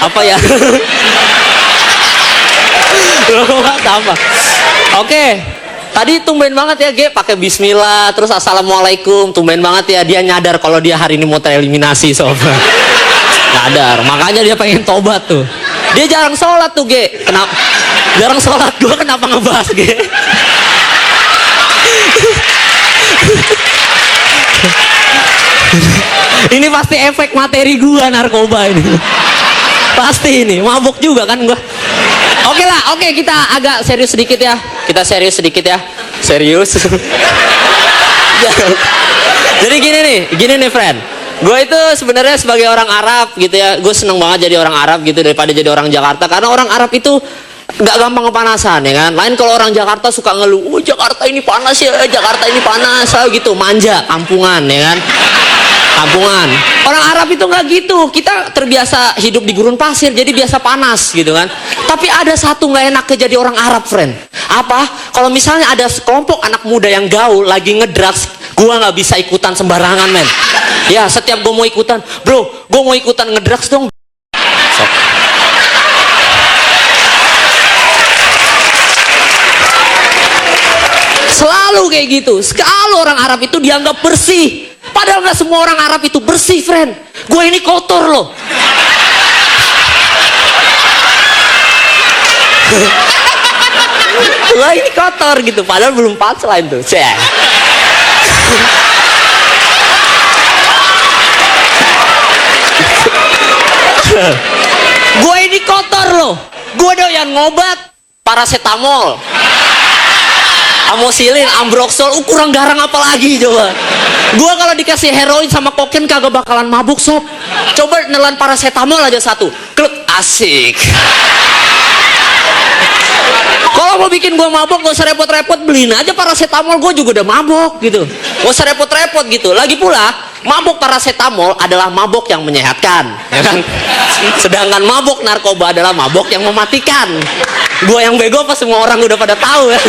Apa ya? Apa? Oke. Tadi tumben banget ya G pakai bismillah terus assalamualaikum, tumben banget ya dia nyadar kalau dia hari ini mau tereliminasi sob. Nyadar, makanya dia pengen tobat tuh. Dia jarang sholat tuh G. Kenapa? Jarang sholat, gua kenapa ngebahas G? Ini pasti efek materi gua narkoba ini. Pasti ini, mabuk juga kan gua. Oke lah, oke kita agak serius sedikit ya. Kita serius sedikit ya. Serius. Jadi gini nih friend. Gue itu sebenarnya sebagai orang Arab gitu ya, gue seneng banget jadi orang Arab gitu daripada jadi orang Jakarta, karena orang Arab itu nggak gampang kepanasan ya kan. Lain kalau orang Jakarta suka ngeluh, oh Jakarta ini panas ya, Jakarta ini panas gitu, manja, kampungan ya kan. Kampungan. Orang Arab itu nggak gitu. Kita terbiasa hidup di gurun pasir, jadi biasa panas gitu kan. Tapi ada satu nggak enaknya jadi orang Arab, friend. Apa? Kalau misalnya ada sekelompok anak muda yang gaul lagi ngedrugs, gua nggak bisa ikutan sembarangan, men. Ya, setiap gua mau ikutan, bro, gua mau ikutan ngedrugs dong. Selalu kayak gitu. Sekali orang Arab itu dianggap bersih. Padahal nggak semua orang Arab itu bersih, friend. Gue ini kotor loh. Gue ini kotor gitu. Padahal belum punchline tuh. Gue ini kotor loh. Gue doyan ngobat paracetamol, amoxicillin, ambroxol, kurang garang apa lagi coba. Gua kalau dikasih heroin sama kokain kagak bakalan mabuk sob. Coba nelan paracetamol aja satu, kluk, asik. Kalau mau bikin gua mabuk gak usah repot-repot, beliin aja paracetamol, gua juga udah mabuk gitu. Gak usah repot-repot gitu. Lagi pula mabuk paracetamol adalah mabuk yang menyehatkan, ya kan? Sedangkan mabuk narkoba adalah mabuk yang mematikan. Gua yang bego apa semua orang udah pada tahu ya.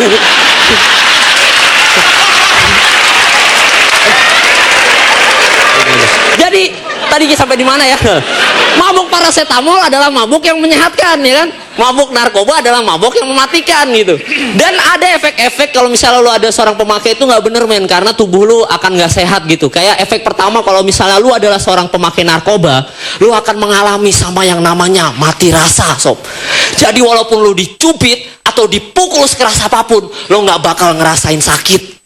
Jadi tadi sampai di mana ya? Mabuk paracetamol adalah mabuk yang menyehatkan ya kan? Mabuk narkoba adalah mabuk yang mematikan gitu. Dan ada efek-efek kalau misalnya lu ada seorang pemakai itu nggak bener men, karena tubuh lu akan nggak sehat gitu. Kayak efek pertama kalau misalnya lu adalah seorang pemakai narkoba, lu akan mengalami sama yang namanya mati rasa sob. Jadi walaupun lu dicubit atau dipukul sekeras apapun, lu nggak bakal ngerasain sakit.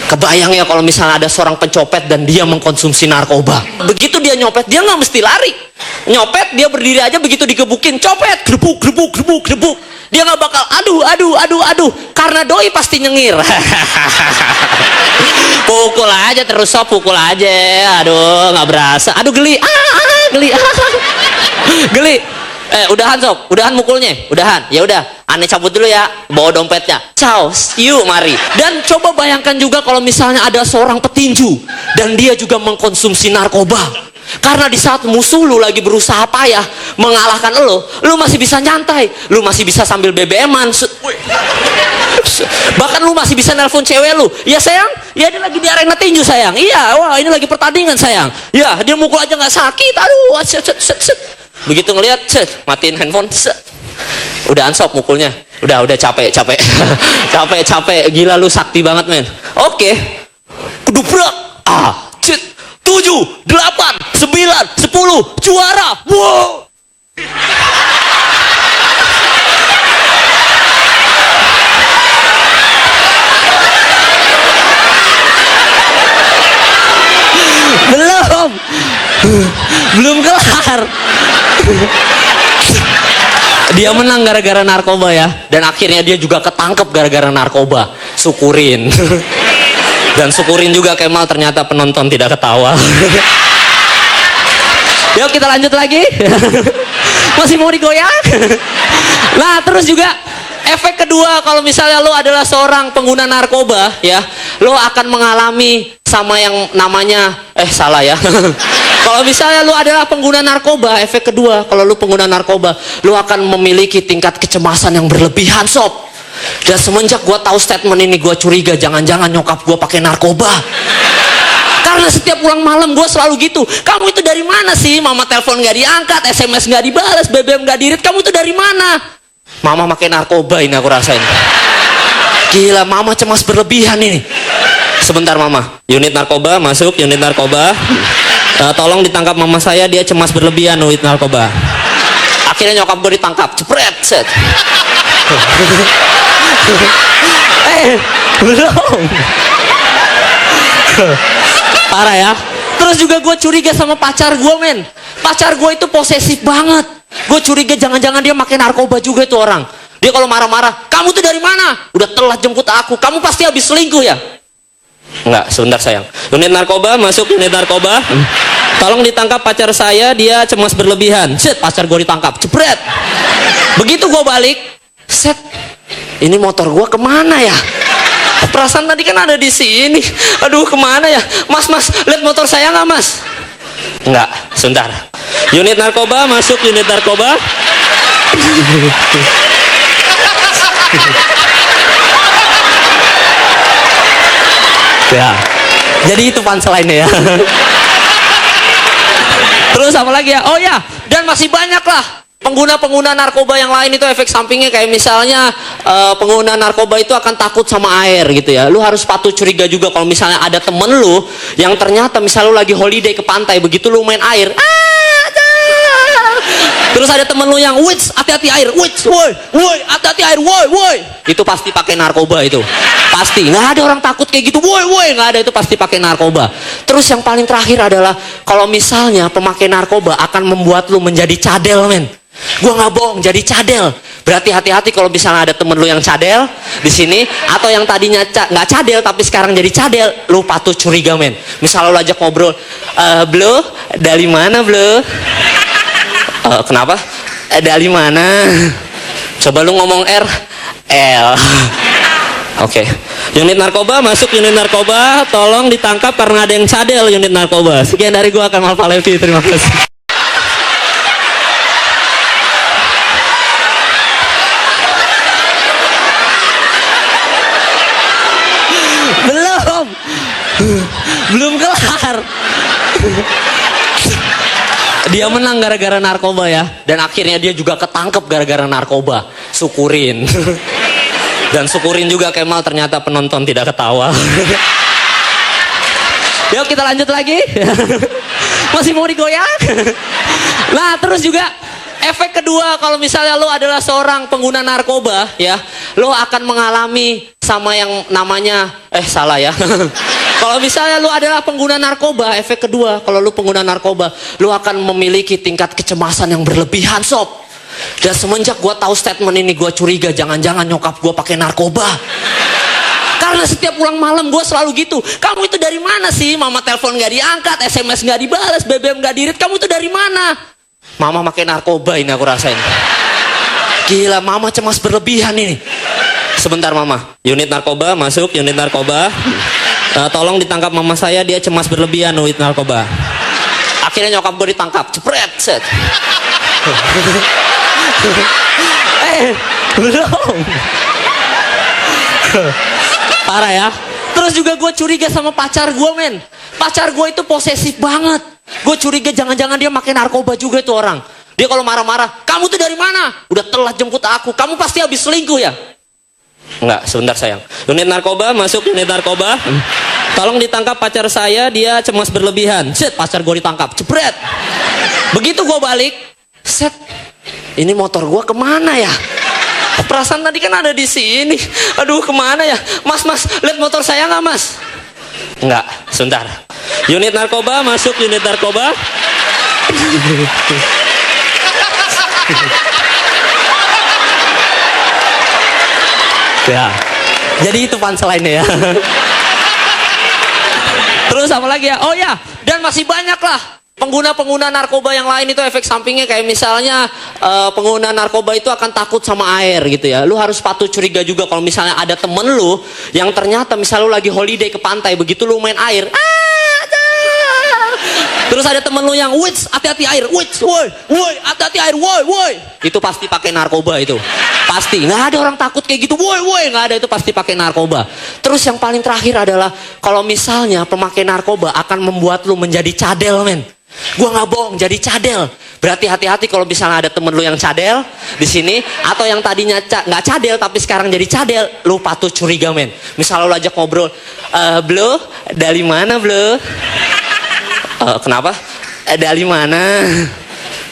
Kebayang ya kalau misalnya ada seorang pencopet dan dia mengkonsumsi narkoba. Begitu dia nyopet, dia nggak mesti lari. Nyopet, dia berdiri aja, begitu digebukin, copet, gebuk, gebuk, gebuk, gebuk. Dia nggak bakal aduh. Karena doi pasti nyengir. Pukul aja terus sob, pukul aja. Aduh, nggak berasa. Aduh geli, geli, geli. Udahan sob, udahan mukulnya, udahan. Ya udah, aneh cabut dulu ya, bawa dompetnya. Ciao, yuk mari. Dan coba bayangkan juga kalau misalnya ada seorang petinju dan dia juga mengkonsumsi narkoba. Karena di saat musuh lu lagi berusaha payah mengalahkan lu masih bisa nyantai, lu masih bisa sambil BBM-an. Bahkan lu masih bisa nelpon cewek lu. Ya sayang, ya dia lagi di arena tinju sayang. Iya, wah ini lagi pertandingan sayang. Ya dia mukul aja nggak sakit. Aduh, set. Begitu ngelihat, matiin handphone, udah ansop mukulnya, udah capek, capek, gila lu sakti banget men. Oke, keduprak, 7, 8, 9, 10, juara, wow. Belum kelar. Dia menang gara-gara narkoba ya, dan akhirnya dia juga ketangkep gara-gara narkoba. Syukurin. Dan syukurin juga Kemal, ternyata penonton tidak ketawa. Yuk kita lanjut lagi. Masih mau digoyang? Nah terus juga efek kedua kalau misalnya lo adalah seorang pengguna narkoba ya, lo akan mengalami sama yang namanya salah ya. Kalau misalnya lu adalah pengguna narkoba, efek kedua kalau lu pengguna narkoba, lu akan memiliki tingkat kecemasan yang berlebihan sob. Dan semenjak gua tahu statement ini, gua curiga jangan-jangan nyokap gua pakai narkoba. Karena setiap pulang malam gue selalu gitu. Kamu itu dari mana sih? Mama telepon gak diangkat, SMS gak dibalas, BBM gak dirit. Kamu itu dari mana? Mama makin narkoba ini aku rasain. Gila, mama cemas berlebihan ini. Sebentar mama, unit narkoba masuk, unit narkoba. Tolong ditangkap mama saya, dia cemas berlebihan unit narkoba. Akhirnya nyokap gue ditangkap, jepret, set. Belum. Parah ya. Terus juga gue curiga sama pacar gue, men. Pacar gue itu posesif banget. Gue curiga jangan-jangan dia makin narkoba juga itu orang. Dia kalau marah-marah, kamu tuh dari mana? Udah telat jemput aku, kamu pasti habis selingkuh ya? Enggak, sebentar sayang. Unit narkoba masuk, unit narkoba. Tolong ditangkap pacar saya, dia cemas berlebihan. Set, pacar gue ditangkap, jepret. Begitu gue balik, set, ini motor gue kemana ya? Perasaan tadi kan ada di sini. Aduh, kemana ya? Mas, lihat motor saya nggak mas? Enggak, sebentar. Unit narkoba masuk, unit narkoba. Ya, jadi itu punchline-nya ya. Terus apa lagi ya? Oh ya, dan masih banyak lah pengguna-pengguna narkoba yang lain itu efek sampingnya kayak misalnya pengguna narkoba itu akan takut sama air gitu ya. Lu harus patut curiga juga kalau misalnya ada temen lu yang ternyata misalnya lu lagi holiday ke pantai, begitu lu main air, terus ada temen lu yang wits, hati-hati air, wits, woi, hati-hati air, woi, itu pasti pakai narkoba itu, pasti. Nggak ada orang takut kayak gitu, woi, nggak ada, itu pasti pakai narkoba. Terus yang paling terakhir adalah kalau misalnya pemakai narkoba akan membuat lu menjadi cadel, men. Gua nggak bohong, jadi cadel. Berarti hati-hati kalau misalnya ada temen lu yang cadel di sini, atau yang tadinya nggak cadel tapi sekarang jadi cadel, lu patut curiga, men. Misal lu ajak ngobrol, bro, dari mana bro? Kenapa? Dari mana? Coba lu ngomong R, L. Oke. Unit narkoba masuk, unit narkoba. Tolong ditangkap karena ada yang cadel unit narkoba. Sekian dari gua, Kamal Palevi. Terima kasih. Belum kelar. Dia menang gara-gara narkoba ya. Dan akhirnya dia juga ketangkep gara-gara narkoba. Syukurin. Dan syukurin juga Kemal, ternyata penonton tidak ketawa. Yuk kita lanjut lagi. Masih mau digoyang? Nah terus juga efek kedua kalau misalnya lo adalah seorang pengguna narkoba ya, lo akan mengalami sama yang namanya salah ya. Kalau misalnya lu adalah pengguna narkoba, efek kedua, kalau lu pengguna narkoba, lu akan memiliki tingkat kecemasan yang berlebihan, sob. Dan semenjak gua tahu statement ini, gua curiga jangan-jangan nyokap gua pakai narkoba. Karena setiap pulang malam gua selalu gitu. Kamu itu dari mana sih? Mama telepon gak diangkat, SMS gak dibalas, BBM gak dirit. Kamu itu dari mana? Mama pakai narkoba ini aku rasain. Gila, mama cemas berlebihan ini. Sebentar mama, unit narkoba masuk, unit narkoba. Tolong ditangkap mama saya, dia cemas berlebihan unit narkoba. Akhirnya nyokap gue ditangkap, jepret, set. Belum. Parah ya. Terus juga gue curiga sama pacar gue, men. Pacar gue itu posesif banget. Gue curiga jangan-jangan dia makin narkoba juga itu orang. Dia kalau marah-marah, kamu tuh dari mana? Udah telat jemput aku, kamu pasti habis selingkuh ya? Enggak, sebentar sayang. Unit narkoba masuk, unit narkoba. Tolong ditangkap pacar saya, dia cemas berlebihan. Set, pacar gue ditangkap, jepret. Begitu gue balik, set, ini motor gue kemana ya? Perasaan tadi kan ada di sini. Aduh, kemana ya? Mas, lihat motor saya nggak mas? Enggak, sebentar. Unit narkoba masuk, unit narkoba. Ya, jadi itu punchline-nya ya. Terus apa lagi ya? Oh ya, dan masih banyak lah pengguna-pengguna narkoba yang lain itu efek sampingnya kayak misalnya pengguna narkoba itu akan takut sama air gitu ya. Lu harus patut curiga juga kalau misalnya ada temen lu yang ternyata misalnya lu lagi holiday ke pantai, begitu lu main air, Terus ada temen lu yang, wits, hati-hati air, wits, woi, hati-hati air, woi. Itu pasti pakai narkoba itu. Pasti, nggak ada orang takut kayak gitu, woi, nggak ada, itu pasti pakai narkoba. Terus yang paling terakhir adalah, kalau misalnya pemakai narkoba akan membuat lu menjadi cadel, men. Gua nggak bohong, jadi cadel. Berarti hati-hati kalau misalnya ada temen lu yang cadel di sini, atau yang tadinya nggak cadel tapi sekarang jadi cadel, lu patut curiga, men. Misalnya lu ajak ngobrol, bro, dari mana bro? Kenapa? Dari mana?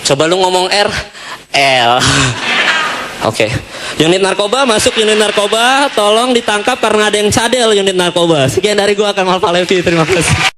Coba lu ngomong R, L. Oke. Unit narkoba masuk, unit narkoba tolong ditangkap karena ada yang cadel unit narkoba. Sekian dari gua, Kamal Palevi, terima kasih.